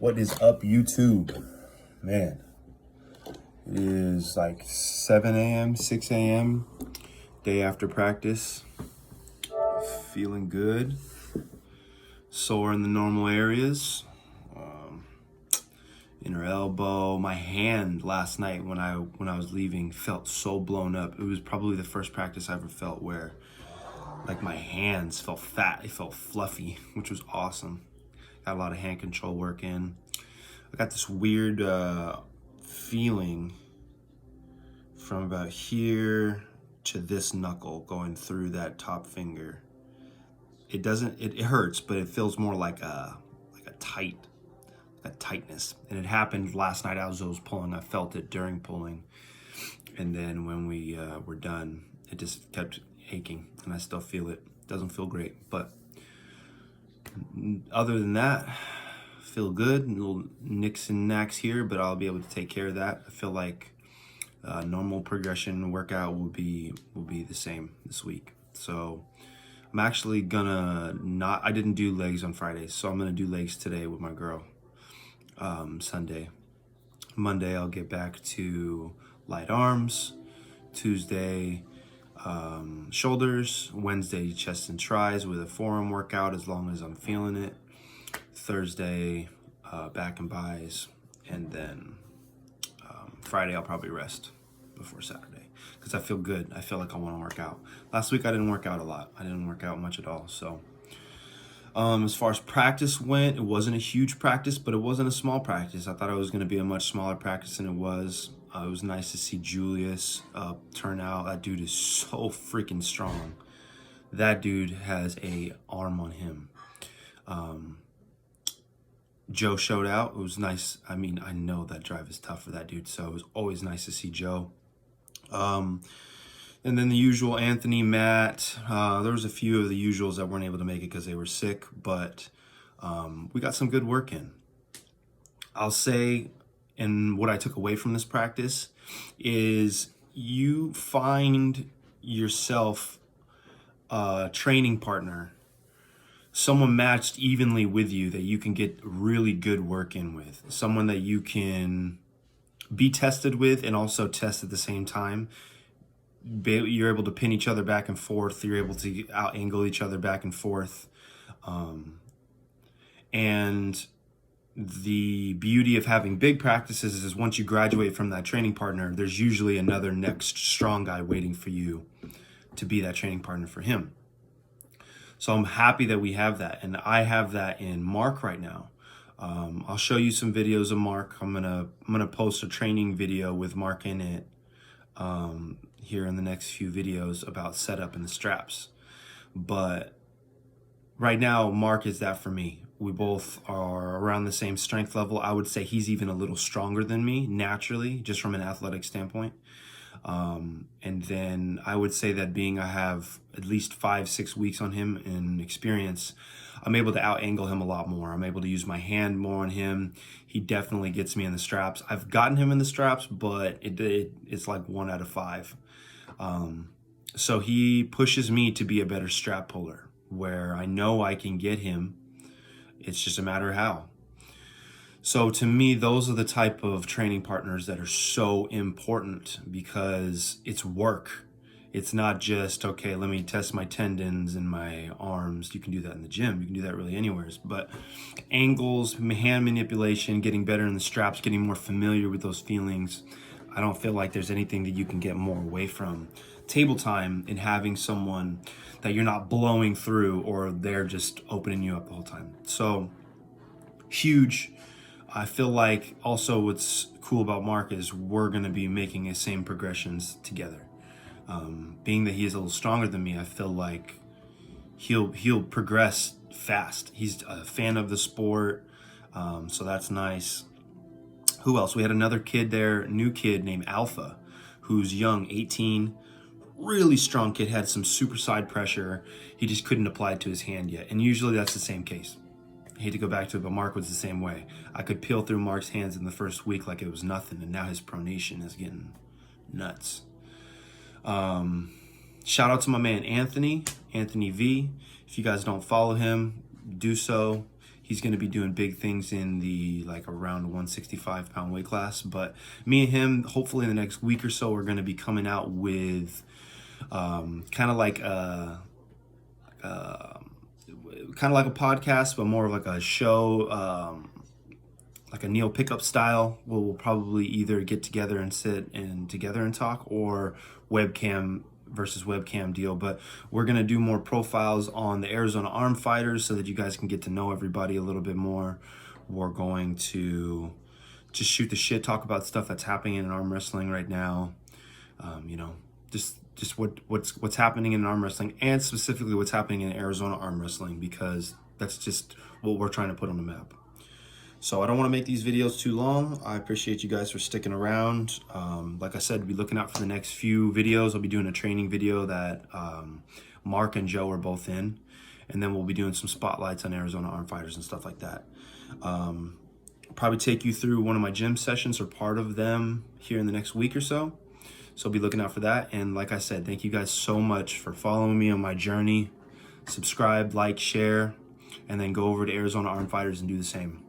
What is up, YouTube? Man, it is like 7 a.m., 6 a.m., day after practice. Feeling good. Sore in the normal areas. Inner elbow. My hand last night when I was leaving felt so blown up. It was probably the first practice I ever felt where like my hands felt fat. It felt fluffy, which was awesome. Got a lot of hand control work in. I got this weird feeling from about here to this knuckle going through that top finger. It hurts, but it feels more like a tightness. And it happened last night as I was pulling. I felt it during pulling. And then when we were done, it just kept aching, and I still feel it. Doesn't feel great, but other than that, feel good. Little nicks and knacks here, but I'll be able to take care of that. I feel like normal progression workout will be the same this week. So I'm actually gonna I didn't do legs on Friday, so I'm gonna do legs today with my girl. Sunday. Monday I'll get back to light arms. Tuesday shoulders. Wednesday chest and tris with a forearm workout as long as I'm feeling it. Thursday back and buys, and then Friday I'll probably rest before Saturday because I feel good. I feel like I want to work out. Last week I didn't work out a lot. I didn't work out much at all. So as far as practice went, it wasn't a huge practice, but it wasn't a small practice. I thought it was going to be a much smaller practice than it was. It was nice to see Julius turn out. That dude is so freaking strong. That dude has a arm on him. Joe showed out. It was nice. I mean, I know that drive is tough for that dude, so it was always nice to see Joe. And then the usual Anthony, Matt. There was a few of the usuals that weren't able to make it because they were sick, but we got some good work in. I'll say, and what I took away from this practice is you find yourself a training partner, someone matched evenly with you that you can get really good work in with, someone that you can be tested with and also test at the same time. You're able to pin each other back and forth. You're able to out angle each other back and forth. And the beauty of having big practices is once you graduate from that training partner, there's usually another next strong guy waiting for you to be that training partner for him. So I'm happy that we have that. And I have that in Mark right now. I'll show you some videos of Mark. I'm gonna post a training video with Mark in it here in the next few videos about setup and the straps. But right now, Mark is that for me. We both are around the same strength level. I would say he's even a little stronger than me naturally, just from an athletic standpoint. And then I would say that being I have at least 5-6 weeks on him in experience, I'm able to out angle him a lot more. I'm able to use my hand more on him. He definitely gets me in the straps. I've gotten him in the straps, but it's like 1 out of 5. So he pushes me to be a better strap puller where I know I can get him. It's just a matter of how. So to me, those are the type of training partners that are so important because it's work. It's not just, okay, let me test my tendons and my arms. You can do that in the gym. You can do that really anywhere. But angles, hand manipulation, getting better in the straps, getting more familiar with those feelings. I don't feel like there's anything that you can get more away from table time in having someone that you're not blowing through or they're just opening you up the whole time. So huge. I feel like also what's cool about Mark is we're going to be making the same progressions together. Being that he's a little stronger than me, I feel like he'll progress fast. He's a fan of the sport, so that's nice. Who else? We had another kid there, new kid named Alpha, who's young, 18, really strong kid, had some super side pressure. He just couldn't apply it to his hand yet. And usually that's the same case. I hate to go back to it, but Mark was the same way. I could peel through Mark's hands in the first week like it was nothing, and now his pronation is getting nuts. Shout out to my man Anthony V. If you guys don't follow him, do so. He's going to be doing big things in the like around 165-pound weight class. But me and him, hopefully in the next week or so, we're going to be coming out with kind of like a podcast, but more of like a show, like a Neil pickup style. We'll probably either get together and sit and together and talk, or webcam versus webcam deal. But we're gonna do more profiles on the Arizona arm fighters so that you guys can get to know everybody a little bit more. We're going to just shoot the shit, talk about stuff that's happening in arm wrestling right now. You know, just what's happening in arm wrestling, and specifically what's happening in Arizona arm wrestling, because that's just what we're trying to put on the map. So I don't want to make these videos too long. I appreciate you guys for sticking around. Like I said, be looking out for the next few videos. I'll be doing a training video that Mark and Joe are both in. And then we'll be doing some spotlights on Arizona arm fighters and stuff like that. Probably take you through one of my gym sessions or part of them here in the next week or so. So be looking out for that. And like I said, thank you guys so much for following me on my journey. Subscribe, like, share, and then go over to Arizona Arm Fighters and do the same.